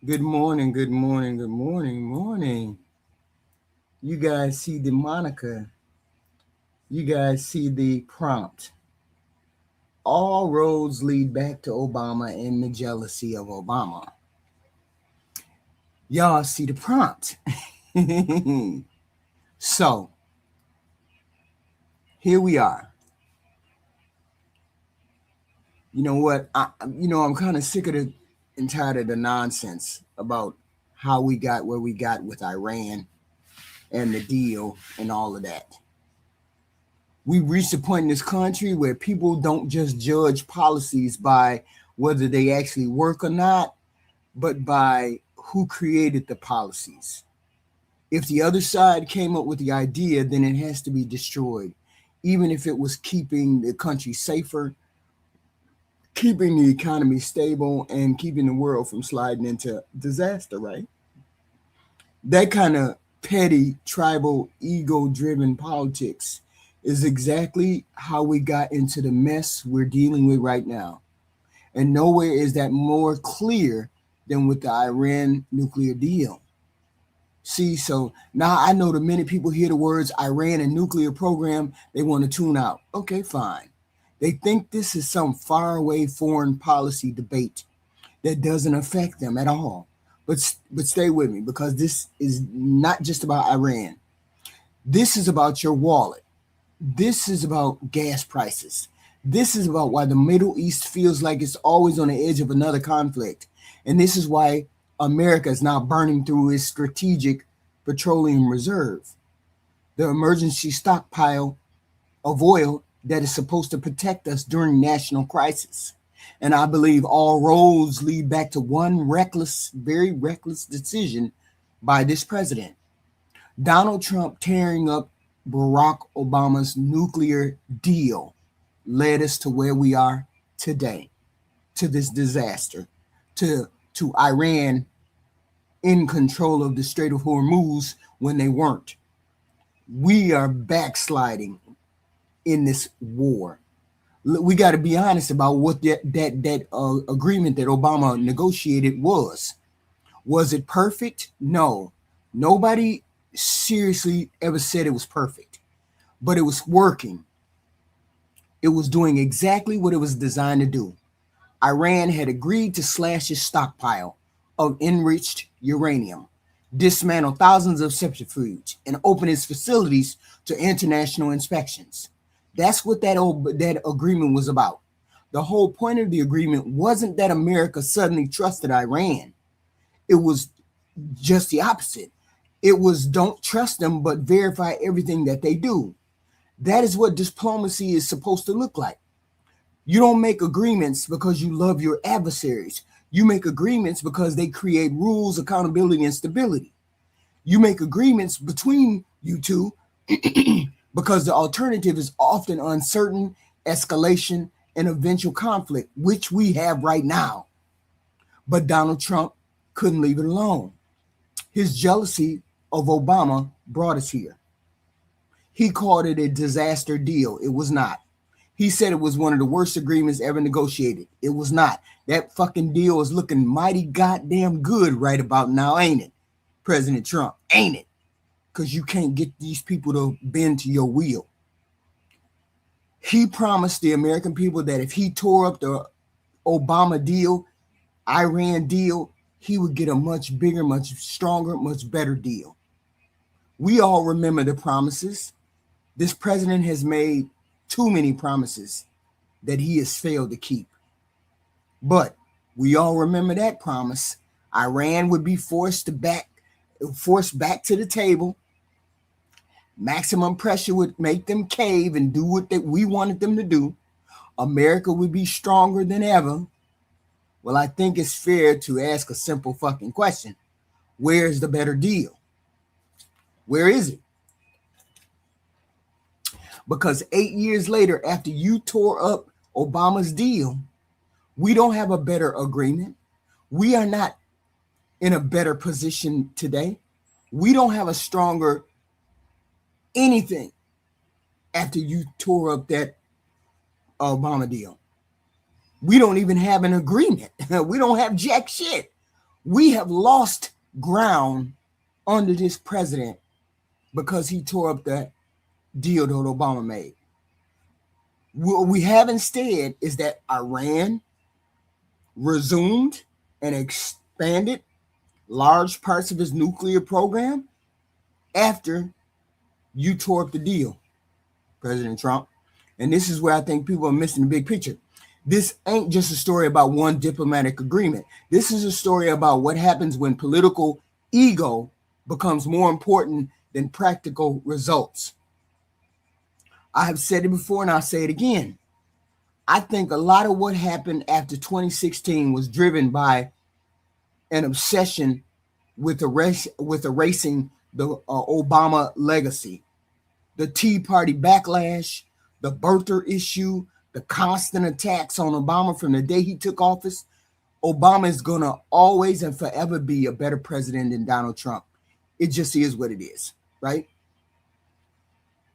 Good morning, good morning, good morning. You guys see the moniker. You guys see the prompt. All roads lead back to Obama and the jealousy of Obama. Y'all see the prompt. So, here we are. You know what? I'm kind of sick of and tired of the nonsense about how we got where we got with Iran and the deal and all of that. We reached a point in this country where people don't just judge policies by whether they actually work or not, but by who created the policies. If the other side came up with the idea, then it has to be destroyed, even if it was keeping the country safer, keeping the economy stable, and keeping the world from sliding into disaster, right? That kind of petty, tribal, ego-driven politics is exactly how we got into the mess we're dealing with right now. And nowhere is that more clear than with the Iran nuclear deal. See, so now I know the minute people hear the words Iran and nuclear program, they want to tune out. Okay, fine. They think this is some faraway foreign policy debate that doesn't affect them at all. But stay with me, because this is not just about Iran. This is about your wallet. This is about gas prices. This is about why the Middle East feels like it's always on the edge of another conflict. And this is why America is now burning through its Strategic Petroleum Reserve, the emergency stockpile of oil that is supposed to protect us during national crisis. And I believe all roads lead back to one reckless, very reckless decision by this president. Donald Trump tearing up Barack Obama's nuclear deal led us to where we are today, to this disaster, to Iran in control of the Strait of Hormuz when they weren't. We are backsliding in this war. We got to be honest about what that agreement that Obama negotiated was. Was it perfect? No. Nobody seriously ever said it was perfect, but it was working. It was doing exactly what it was designed to do. Iran had agreed to slash its stockpile of enriched uranium, dismantle thousands of centrifuges, and open its facilities to international inspections. That's what that agreement was about. The whole point of the agreement wasn't that America suddenly trusted Iran. It was just the opposite. It was don't trust them, but verify everything that they do. That is what diplomacy is supposed to look like. You don't make agreements because you love your adversaries. You make agreements because they create rules, accountability, and stability. You make agreements between you two because the alternative is often uncertain, escalation, and eventual conflict, which we have right now. But Donald Trump couldn't leave it alone. His jealousy of Obama brought us here. He called it a disaster deal. It was not. He said it was one of the worst agreements ever negotiated. It was not. That fucking deal is looking mighty goddamn good right about now, ain't it, President Trump? Ain't it? Because you can't get these people to bend to your will. He promised the American people that if he tore up the Obama deal, Iran deal, he would get a much bigger, much stronger, much better deal. We all remember the promises. This president has made too many promises that he has failed to keep. But we all remember that promise. Iran would be forced back to the table. Maximum pressure would make them cave and do what we wanted them to do. America would be stronger than ever. Well, I think it's fair to ask a simple fucking question. Where is the better deal? Where is it? Because 8 years later, after you tore up Obama's deal, we don't have a better agreement. We are not in a better position today. We don't have a stronger anything after you tore up that Obama deal. We don't even have an agreement. We don't have jack shit. We have lost ground under this president because he tore up that deal that Obama made. What we have instead is that Iran resumed and expanded large parts of his nuclear program after you tore up the deal, President Trump. And this is where I think people are missing the big picture. This ain't just a story about one diplomatic agreement. This is a story about what happens when political ego becomes more important than practical results. I have said it before and I'll say it again. I think a lot of what happened after 2016 was driven by an obsession with erasing the Obama legacy. The Tea Party backlash, the birther issue, the constant attacks on Obama from the day he took office. Obama is going to always and forever be a better president than Donald Trump. It just is what it is, right?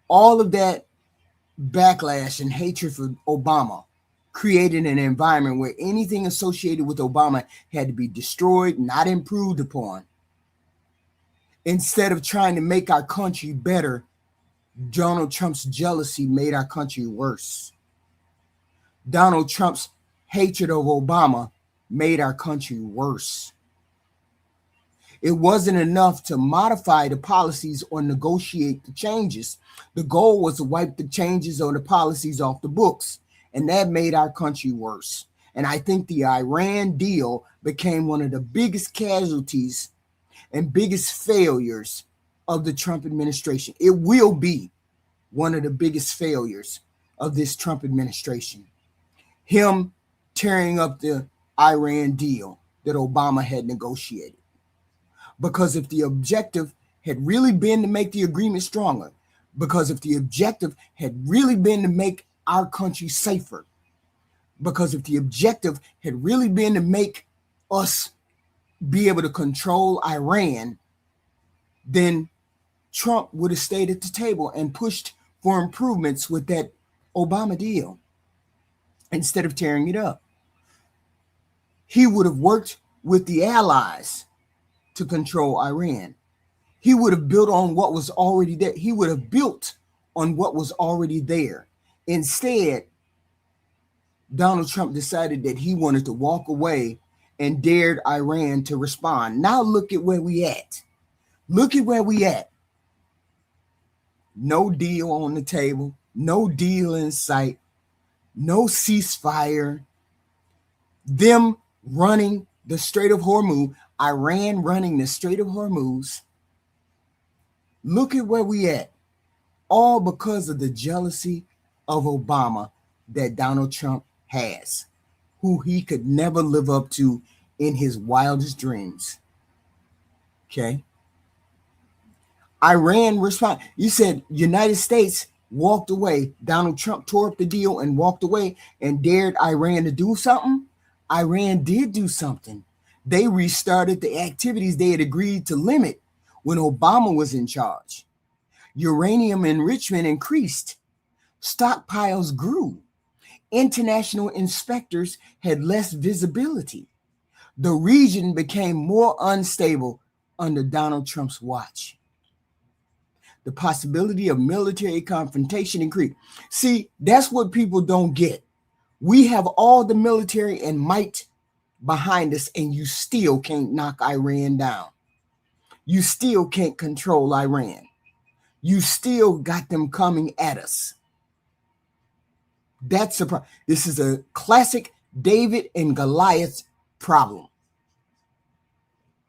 All of that backlash and hatred for Obama created an environment where anything associated with Obama had to be destroyed, not improved upon. Instead of trying to make our country better, Donald Trump's jealousy made our country worse. Donald Trump's hatred of Obama made our country worse. It wasn't enough to modify the policies or negotiate the changes. The goal was to wipe the changes or the policies off the books, and that made our country worse. And I think the Iran deal became one of the biggest casualties and biggest failures of the Trump administration. It will be one of the biggest failures of this Trump administration. Him tearing up the Iran deal that Obama had negotiated. Because if the objective had really been to make the agreement stronger, because if the objective had really been to make our country safer, because if the objective had really been to make us be able to control Iran, then Trump would have stayed at the table and pushed for improvements with that Obama deal instead of tearing it up. He would have worked with the allies to control Iran. He would have built on what was already there. He would have built on what was already there. Instead, Donald Trump decided that he wanted to walk away and dared Iran to respond. Now look at where we at. Look at where we at. No deal on the table, no deal in sight, no ceasefire. Them running the Strait of Hormuz, Iran running the Strait of Hormuz. Look at where we at. All because of the jealousy of Obama that Donald Trump has, who he could never live up to in his wildest dreams. Okay. Iran responded. You said United States walked away. Donald Trump tore up the deal and walked away and dared Iran to do something. Iran did do something. They restarted the activities they had agreed to limit when Obama was in charge. Uranium enrichment increased. Stockpiles grew. International inspectors had less visibility. The region became more unstable under Donald Trump's watch. The possibility of military confrontation increased. See, that's what people don't get. We have all the military and might behind us, and you still can't knock Iran down. You still can't control Iran. You still got them coming at us. That's a problem. This is a classic David and Goliath problem.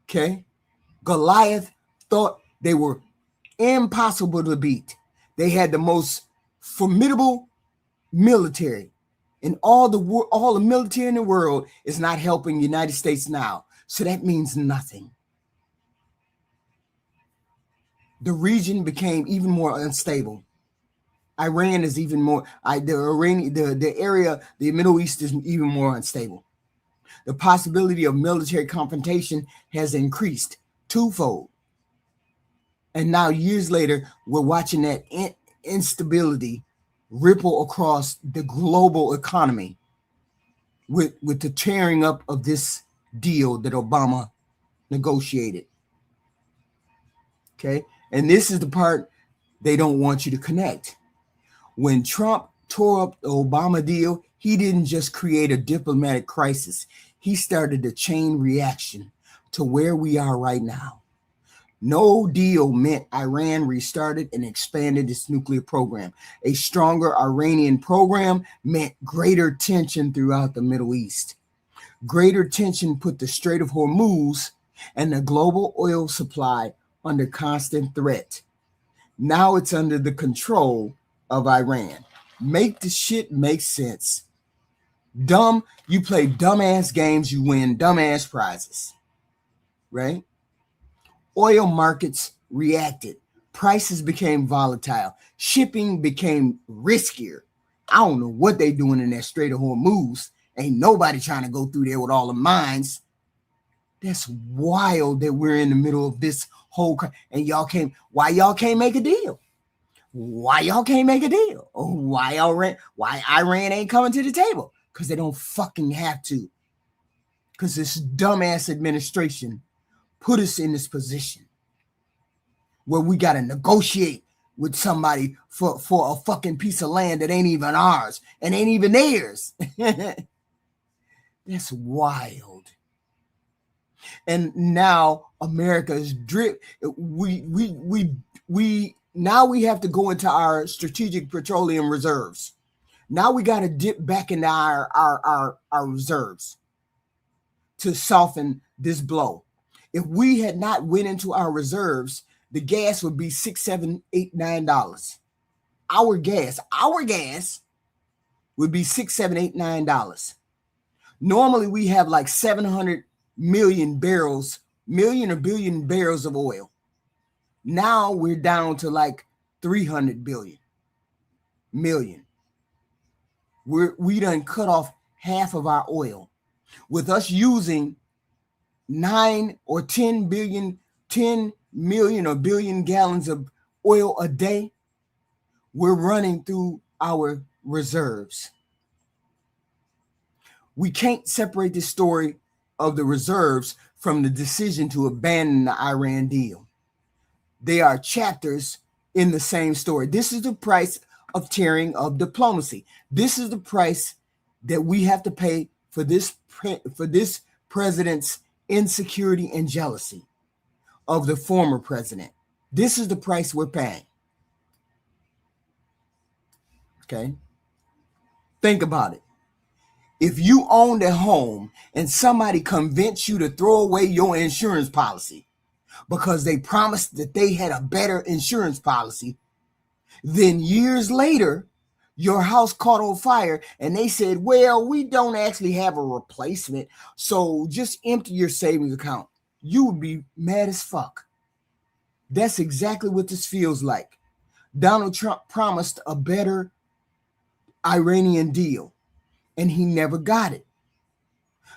Okay? Goliath thought they were impossible to beat. They had the most formidable military, and all the military in the world is not helping the United States now. So that means nothing. The region became even more unstable. Iran is even more. The area, the Middle East is even more unstable. The possibility of military confrontation has increased twofold. And now, years later, we're watching that instability ripple across the global economy with the tearing up of this deal that Obama negotiated. Okay. And this is the part they don't want you to connect. When Trump tore up the Obama deal, he didn't just create a diplomatic crisis. He started a chain reaction to where we are right now. No deal meant Iran restarted and expanded its nuclear program. A stronger Iranian program meant greater tension throughout the Middle East. Greater tension put the Strait of Hormuz and the global oil supply under constant threat. Now it's under the control of Iran. Make the shit make sense. Dumb, you play dumbass games, you win dumbass prizes. Right? Oil markets reacted. Prices became volatile. Shipping became riskier. I don't know what they doing in that Strait of Hormuz. Ain't nobody trying to go through there with all the mines. That's wild that we're in the middle of this whole and why y'all can't make a deal? Why y'all can't make a deal? Or why Iran ain't coming to the table? Because they don't fucking have to. Because this dumbass administration put us in this position where we got to negotiate with somebody for a fucking piece of land that ain't even ours and ain't even theirs. That's wild. And now America is now we have to go into our Strategic Petroleum Reserves. Now we got to dip back into our reserves to soften this blow. If we had not went into our reserves, the gas would be $6, $7, $8, $9. Our gas would be $6, $7, $8, $9. Normally we have like 700 million or billion barrels of oil. Now we're down to like 300 million. We done cut off half of our oil. With us using 9 or 10 million or billion gallons of oil a day, we're running through our reserves. We can't separate the story of the reserves from the decision to abandon the Iran deal. They are chapters in the same story. This is the price of tearing of diplomacy. This is the price that we have to pay for this president's insecurity and jealousy of the former president. This is the price we're paying. Okay? Think about it. If you owned a home and somebody convinced you to throw away your insurance policy because they promised that they had a better insurance policy, then years later, your house caught on fire and they said, well, we don't actually have a replacement, so just empty your savings account. You would be mad as fuck. That's exactly what this feels like. Donald Trump promised a better Iranian deal, and he never got it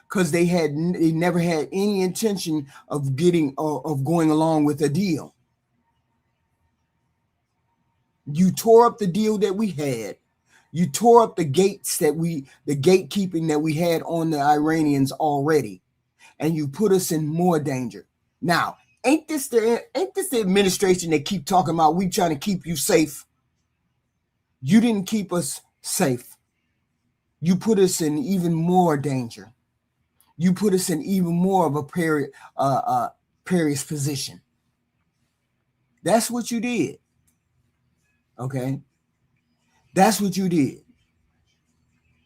because they never had any intention of going along with a deal. You tore up the deal that we had. You tore up the gatekeeping that we had on the Iranians already, and you put us in more danger. Now, ain't this the administration that keep talking about we trying to keep you safe? You didn't keep us safe. You put us in even more danger. You put us in even more of a perilous position. That's what you did. Okay? That's what you did.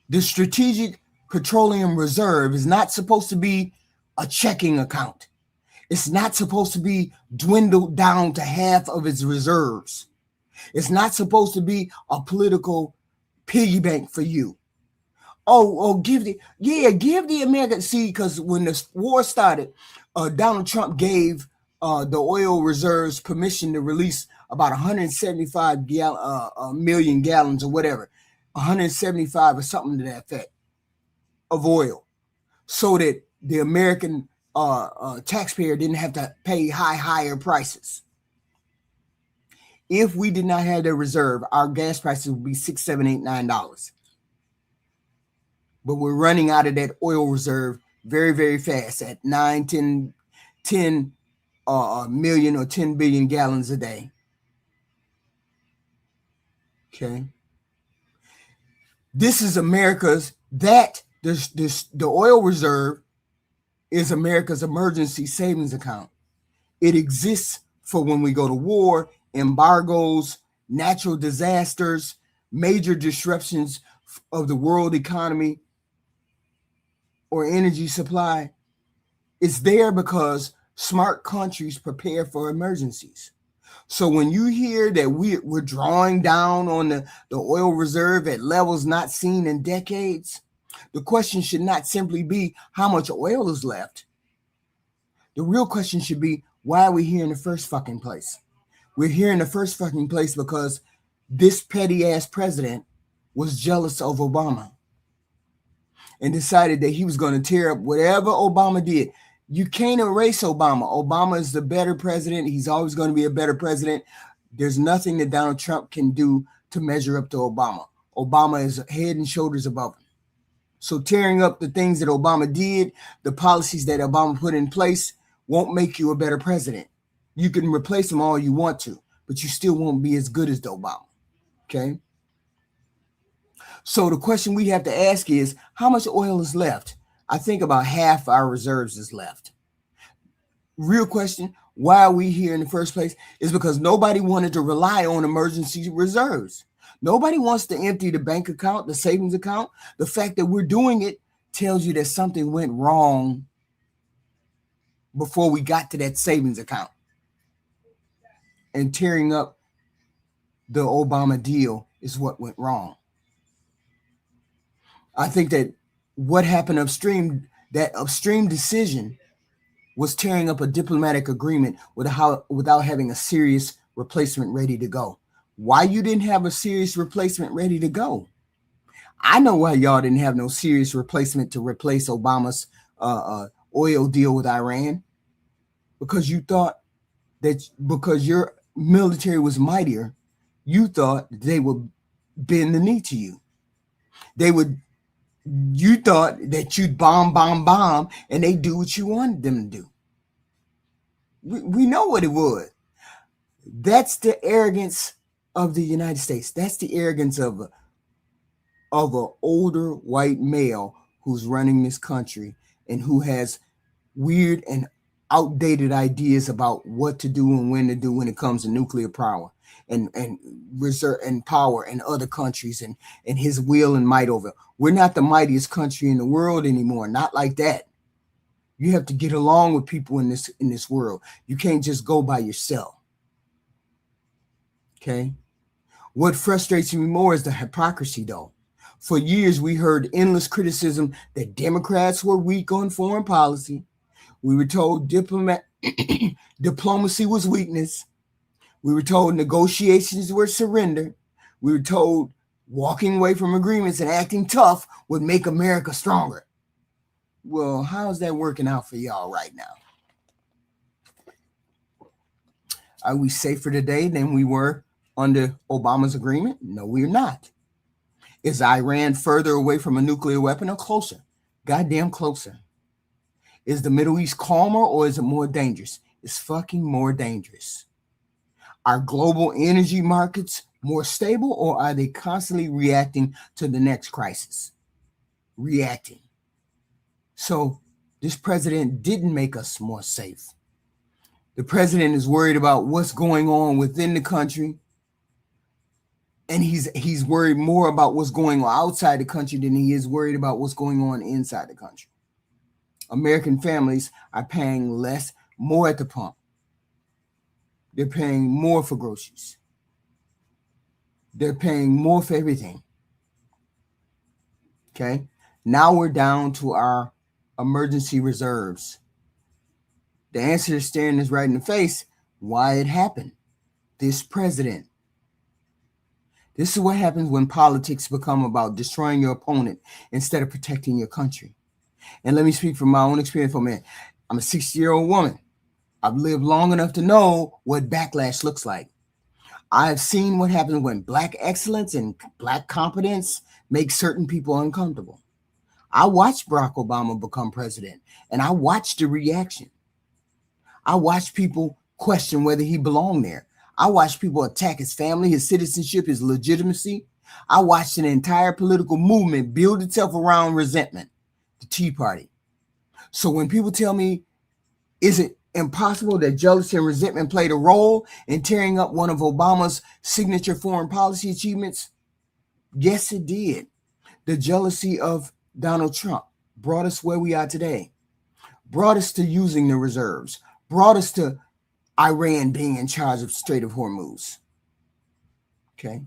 The Strategic Petroleum Reserve is not supposed to be a checking account. It's not supposed to be dwindled down to half of its reserves. It's not supposed to be a political piggy bank for you. Give the American, see, because when the war started, Donald Trump gave the oil reserves permission to release about 175 million gallons or whatever, 175 or something to that effect of oil, so that the American taxpayer didn't have to pay higher prices. If we did not have that reserve, our gas prices would be $6, $7, $8, $9. But we're running out of that oil reserve very, very fast at 9, 10 million or 10 billion gallons a day. Okay. This is America's, the oil reserve is America's emergency savings account. It exists for when we go to war, embargoes, natural disasters, major disruptions of the world economy or energy supply. It's there because smart countries prepare for emergencies. So when you hear that we're drawing down on the oil reserve at levels not seen in decades, the question should not simply be how much oil is left. The real question should be, why are we here in the first fucking place? We're here in the first fucking place because this petty ass president was jealous of Obama and decided that he was going to tear up whatever Obama did. You can't erase Obama. Obama is the better president. He's always going to be a better president. There's nothing that Donald Trump can do to measure up to Obama. Obama is head and shoulders above him. So tearing up the things that Obama did, the policies that Obama put in place, won't make you a better president. You can replace them all you want to, but you still won't be as good as the Obama. Okay? So the question we have to ask is, how much oil is left? I think about half our reserves is left. Real question, why are we here in the first place? Is because nobody wanted to rely on emergency reserves. Nobody wants to empty the bank account, the savings account. The fact that we're doing it tells you that something went wrong before we got to that savings account. And tearing up the Obama deal is what went wrong. I think that what happened upstream, that upstream decision was tearing up a diplomatic agreement without having a serious replacement ready to go. Why you didn't have a serious replacement ready to go? I know why y'all didn't have no serious replacement to replace Obama's oil deal with Iran. Because you thought that because your military was mightier, you thought they would bend the knee to you. You thought that you'd bomb, and they do what you wanted them to do. We know what it was. That's the arrogance of the United States. That's the arrogance of an older white male who's running this country and who has weird and outdated ideas about what to do and when to do when it comes to nuclear power and reserve and power in other countries and his will and might over. We're not the mightiest country in the world anymore. Not like that. You have to get along with people in this world. You can't just go by yourself. Okay. What frustrates me more is the hypocrisy, though. For years, we heard endless criticism that Democrats were weak on foreign policy. We were told diplomacy was weakness. We were told negotiations were surrender. We were told walking away from agreements and acting tough would make America stronger. Well, how's that working out for y'all right now? Are we safer today than we were under Obama's agreement? No, we're not. Is Iran further away from a nuclear weapon or closer? Goddamn closer. Is the Middle East calmer or is it more dangerous? It's fucking more dangerous. Are global energy markets more stable or are they constantly reacting to the next crisis? Reacting. So this president didn't make us more safe. The president is worried about what's going on within the country. And he's worried more about what's going on outside the country than he is worried about what's going on inside the country. American families are paying less. more at the pump. They're paying more for groceries. They're paying more for everything. Okay. Now we're down to our emergency reserves. The answer is staring us right in the face. Why it happened. This president. This is what happens when politics become about destroying your opponent instead of protecting your country. And let me speak from my own experience for a minute. I'm a 60-year-old woman. I've lived long enough to know what backlash looks like. I've seen what happens when Black excellence and Black competence make certain people uncomfortable. I watched Barack Obama become president, and I watched the reaction. I watched people question whether he belonged there. I watched people attack his family, his citizenship, his legitimacy. I watched an entire political movement build itself around resentment, the Tea Party. So when people tell me, is it impossible that jealousy and resentment played a role in tearing up one of Obama's signature foreign policy achievements? Yes, it did. The jealousy of Donald Trump brought us where we are today, brought us to using the reserves, brought us to Iran being in charge of Strait of Hormuz. Okay.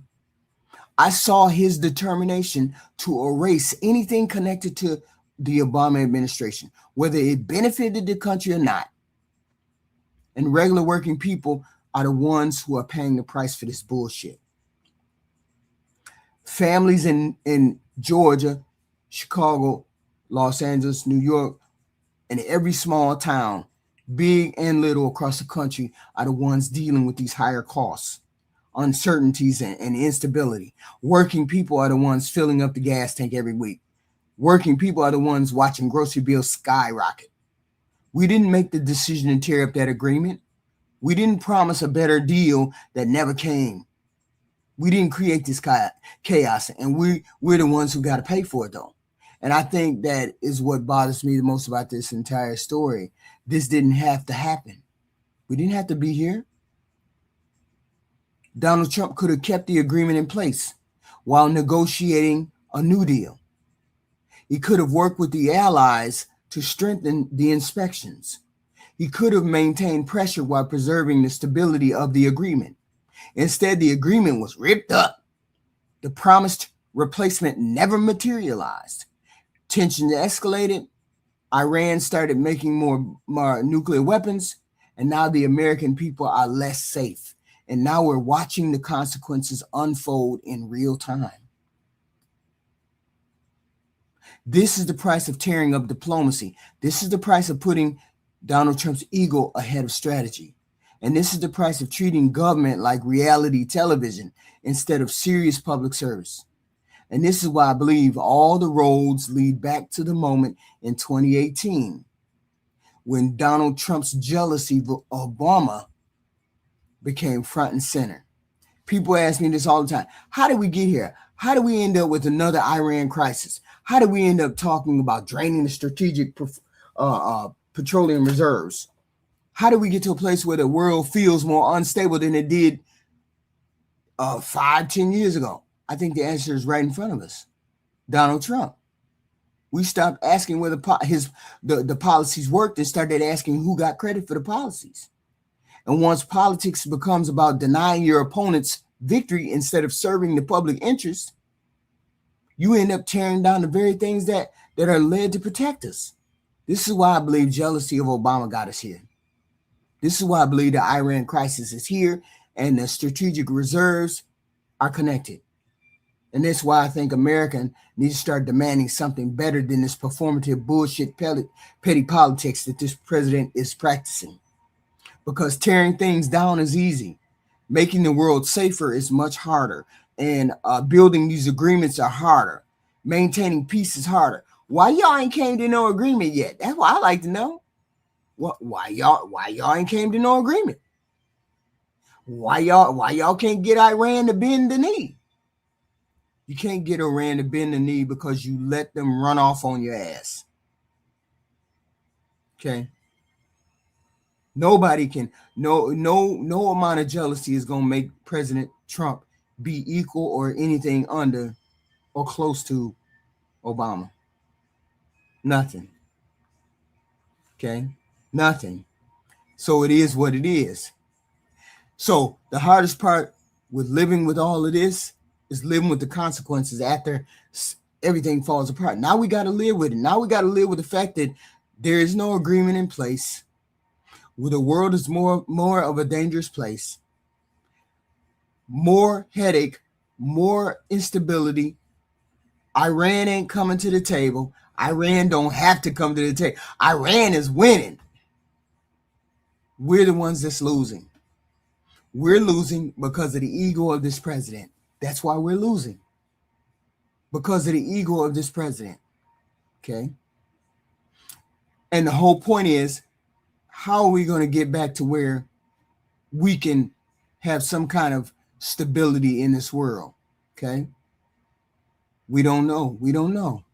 I saw his determination to erase anything connected to the Obama administration, whether it benefited the country or not. And regular working people are the ones who are paying the price for this bullshit. Families in Georgia, Chicago, Los Angeles, New York, and every small town, big and little across the country, are the ones dealing with these higher costs, uncertainties, and instability. Working people are the ones filling up the gas tank every week. Working people are the ones watching grocery bills skyrocket. We didn't make the decision to tear up that agreement. We didn't promise a better deal that never came. We didn't create this chaos, and we're the ones who got to pay for it, though. And I think that is what bothers me the most about this entire story. This didn't have to happen. We didn't have to be here. Donald Trump could have kept the agreement in place while negotiating a new deal. He could have worked with the allies to strengthen the inspections. He could have maintained pressure while preserving the stability of the agreement. Instead, the agreement was ripped up. The promised replacement never materialized. Tensions escalated. Iran started making more nuclear weapons, and now the American people are less safe. And now we're watching the consequences unfold in real time. This is the price of tearing up diplomacy. This is the price of putting Donald Trump's ego ahead of strategy. And this is the price of treating government like reality television instead of serious public service. And this is why I believe all the roads lead back to the moment in 2018 when Donald Trump's jealousy of Obama became front and center. People ask me this all the time. How did we get here? How did we end up with another Iran crisis? How did we end up talking about draining the strategic petroleum reserves? How did we get to a place where the world feels more unstable than it did 5-10 years ago? I think the answer is right in front of us. Donald Trump. We stopped asking whether the policies worked and started asking who got credit for the policies. And once politics becomes about denying your opponent's victory instead of serving the public interest, you end up tearing down the very things that are led to protect us. This is why I believe jealousy of Obama got us here. This is why I believe the Iran crisis is here and the strategic reserves are connected. And that's why I think America needs to start demanding something better than this performative bullshit petty politics that this president is practicing. Because tearing things down is easy. Making the world safer is much harder. And building these agreements are harder. Maintaining peace is harder. Why y'all ain't came to no agreement yet? That's what I like to know. Why y'all ain't came to no agreement? Why y'all can't get Iran to bend the knee? You can't get Iran to bend the knee because you let them run off on your ass. Okay. Nobody can, no amount of jealousy is going to make President Trump be equal or anything under or close to Obama. Nothing. Okay. Nothing. So it is what it is. So the hardest part with living with all of this is living with the consequences after everything falls apart. Now we got to live with it. Now we got to live with the fact that there is no agreement in place. Where the world is more of a dangerous place. More headache, more instability. Iran ain't coming to the table. Iran don't have to come to the table. Iran is winning. We're the ones that's losing. We're losing because of the ego of this president. That's why we're losing. Because of the ego of this president. Okay? And the whole point is, how are we going to get back to where we can have some kind of stability in this world? Okay? We don't know. We don't know.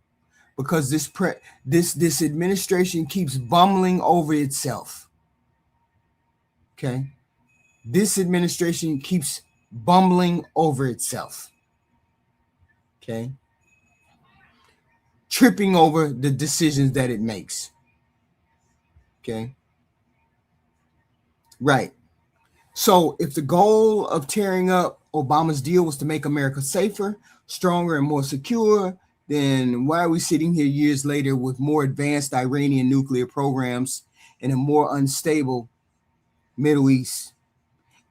Because this administration keeps bumbling over itself. Okay? This administration keeps bumbling over itself. Okay? Tripping over the decisions that it makes. Okay? Right. So if the goal of tearing up Obama's deal was to make America safer, stronger, and more secure, then why are we sitting here years later with more advanced Iranian nuclear programs and a more unstable Middle East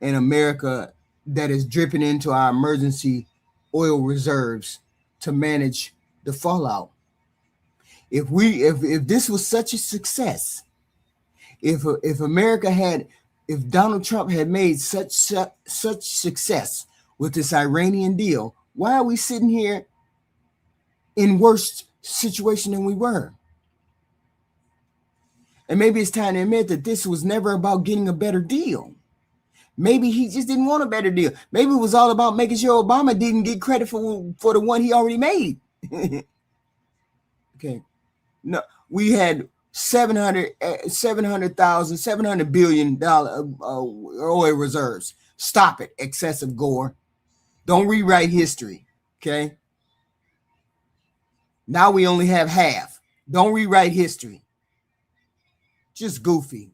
and America that is dripping into our emergency oil reserves to manage the fallout? If this was such a success, if America had, if Donald Trump had made such success with this Iranian deal, why are we sitting here in worse situation than we were? And maybe it's time to admit that this was never about getting a better deal. Maybe he just didn't want a better deal. Maybe it was all about making sure Obama didn't get credit for the one he already made. Okay. No, we had $700 billion oil reserves. Stop it, excessive Gore. Don't rewrite history. Okay. Now we only have half. Don't rewrite history. Just goofy.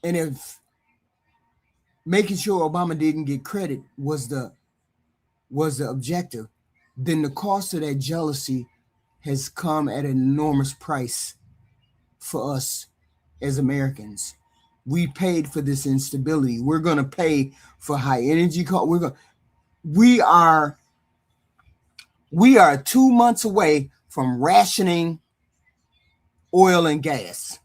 And if making sure Obama didn't get credit was the objective, then the cost of that jealousy has come at an enormous price for us as Americans. We paid for this instability. We're going to pay for high energy costs. We are 2 months away from rationing oil and gas.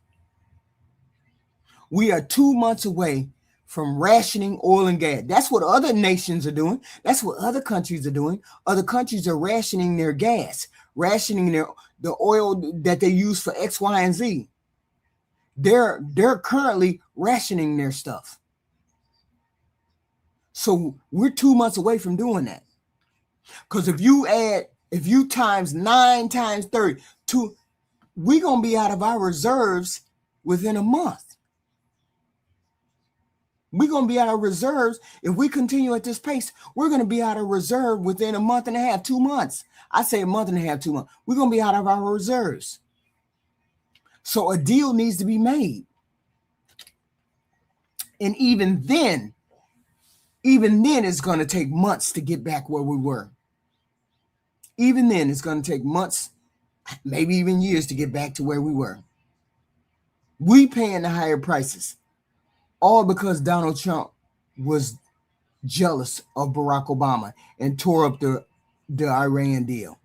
We are 2 months away from rationing oil and gas. That's what other nations are doing. That's what other countries are doing. Other countries are rationing their gas, rationing the oil that they use for X, Y, and Z. They're currently rationing their stuff. So we're 2 months away from doing that. Because if you times 9 times 30, we're going to be out of our reserves within a month. We're going to be out of reserves. If we continue at this pace, we're going to be out of reserve within a month and a half, 2 months. I say a month and a half, 2 months. We're going to be out of our reserves. So a deal needs to be made. And even then it's going to take months to get back where we were. Even then it's going to take months, maybe even years to get back to where we were. We paying the higher prices. All because Donald Trump was jealous of Barack Obama and tore up the Iran deal.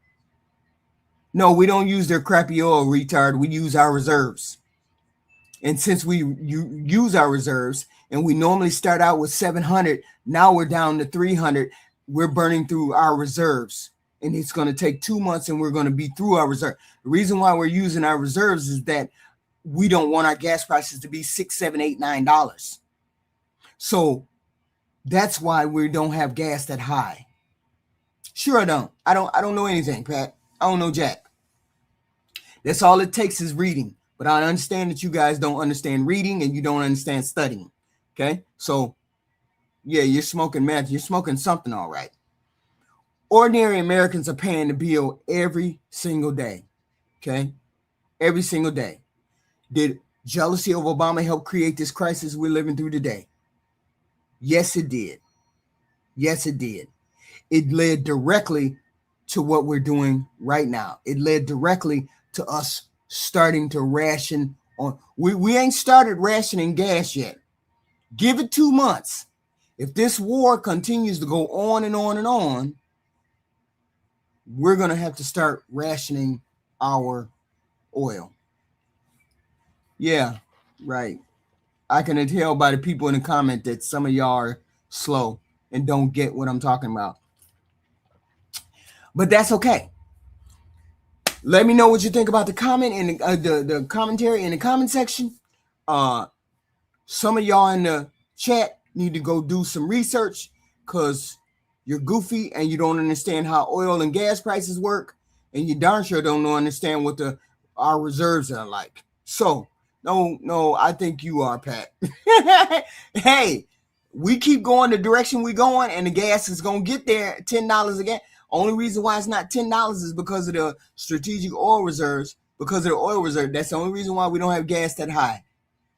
No, we don't use their crappy oil, retard. We use our reserves. And since we use our reserves and we normally start out with 700, now we're down to 300. We're burning through our reserves. And it's going to take 2 months and we're going to be through our reserve. The reason why we're using our reserves is that we don't want our gas prices to be $6, $7, $8, $9. So that's why we don't have gas that high. Sure, I don't. I don't know anything, Pat. I don't know jack. That's all it takes is reading. But I understand that you guys don't understand reading and you don't understand studying. Okay? So, yeah, you're smoking meth. You're smoking something all right. Ordinary Americans are paying the bill every single day. Okay? Every single day. Did Jealousy of Obama helped create this crisis we're living through today. Yes, it did. Yes, it did. It led directly to what we're doing right now. It led directly to us starting to ration on. We ain't started rationing gas yet. Give it 2 months. If this war continues to go on and on and on, we're going to have to start rationing our oil. Yeah, right. I can tell by the people in the comment that some of y'all are slow and don't get what I'm talking about. But that's okay. Let me know what you think about the comment in the commentary in the comment section. Some of y'all in the chat need to go do some research because you're goofy and you don't understand how oil and gas prices work, and you darn sure don't understand what our reserves are like. So no, I think you are, Pat. Hey, we keep going the direction we're going, and the gas is gonna get there $10 again. Only reason why it's not $10 is because of the strategic oil reserves. Because of the oil reserve, that's the only reason why we don't have gas that high.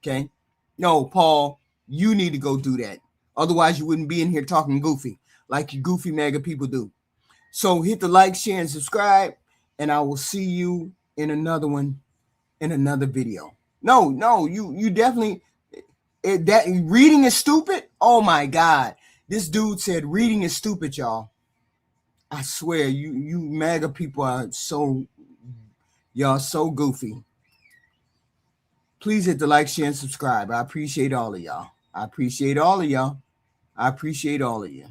Okay. No, Paul, you need to go do that. Otherwise, you wouldn't be in here talking goofy like you goofy mega people do. So hit the like, share, and subscribe, and I will see you in another one, in another video. No, you definitely, that reading is stupid. Oh my God. This dude said reading is stupid, y'all. I swear, you mega people are y'all so goofy. Please hit the like, share, and subscribe. I appreciate all of y'all. I appreciate all of you.